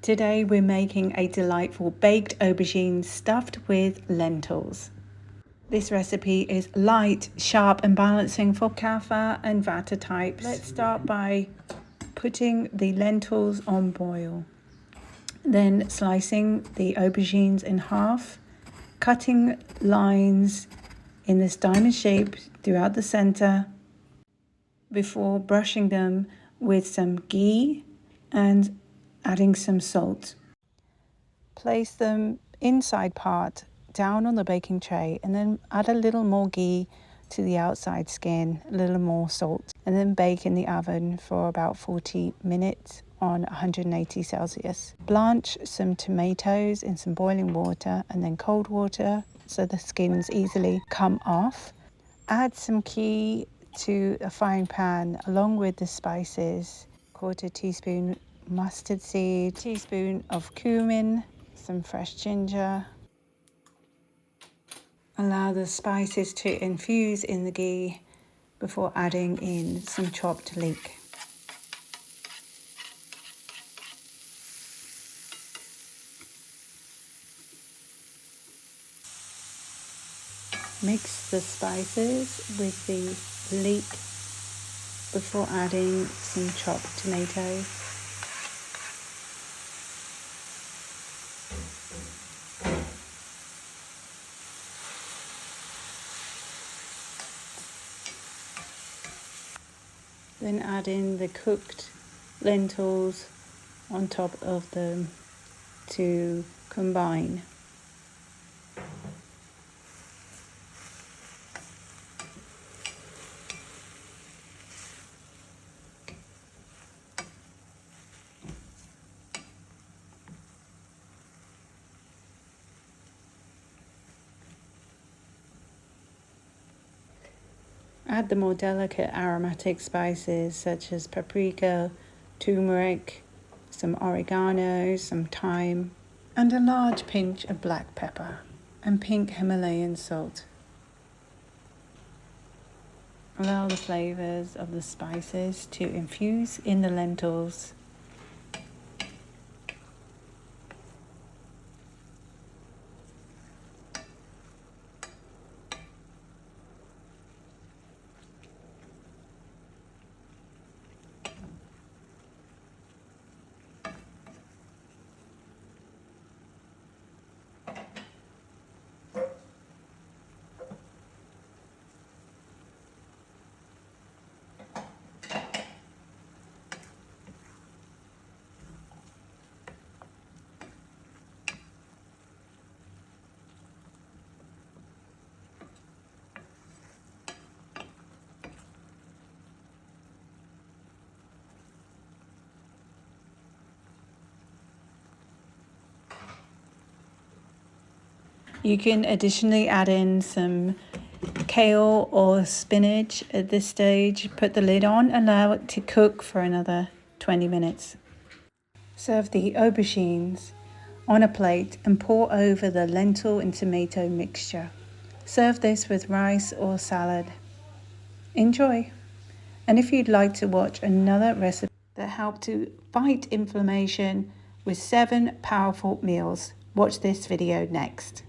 Today we're making a delightful baked aubergine stuffed with lentils. This recipe is light, sharp and balancing for Kapha and Vata types. Let's start by putting the lentils on boil. Then slicing the aubergines in half, cutting lines in this diamond shape throughout the center before brushing them with some ghee and adding some salt. Place them inside part down on the baking tray and then add a little more ghee to the outside skin, a little more salt, and then bake in the oven for about 40 minutes on 180 Celsius. Blanch some tomatoes in some boiling water and then cold water so the skins easily come off. Add some ghee to a frying pan along with the spices, 1/4 teaspoon mustard seed, teaspoon of cumin, some fresh ginger. Allow the spices to infuse in the ghee before adding in some chopped leek. Mix the spices with the leek before adding some chopped tomatoes. Then add in the cooked lentils on top of them to combine. Add the more delicate aromatic spices such as paprika, turmeric, some oregano, some thyme, and a large pinch of black pepper and pink Himalayan salt. Allow the flavors of the spices to infuse in the lentils. You can additionally add in some kale or spinach at this stage. Put the lid on, allow it to cook for another 20 minutes. Serve the aubergines on a plate and pour over the lentil and tomato mixture. Serve this with rice or salad. Enjoy! And if you'd like to watch another recipe that helped to fight inflammation with 7 powerful meals, watch this video next.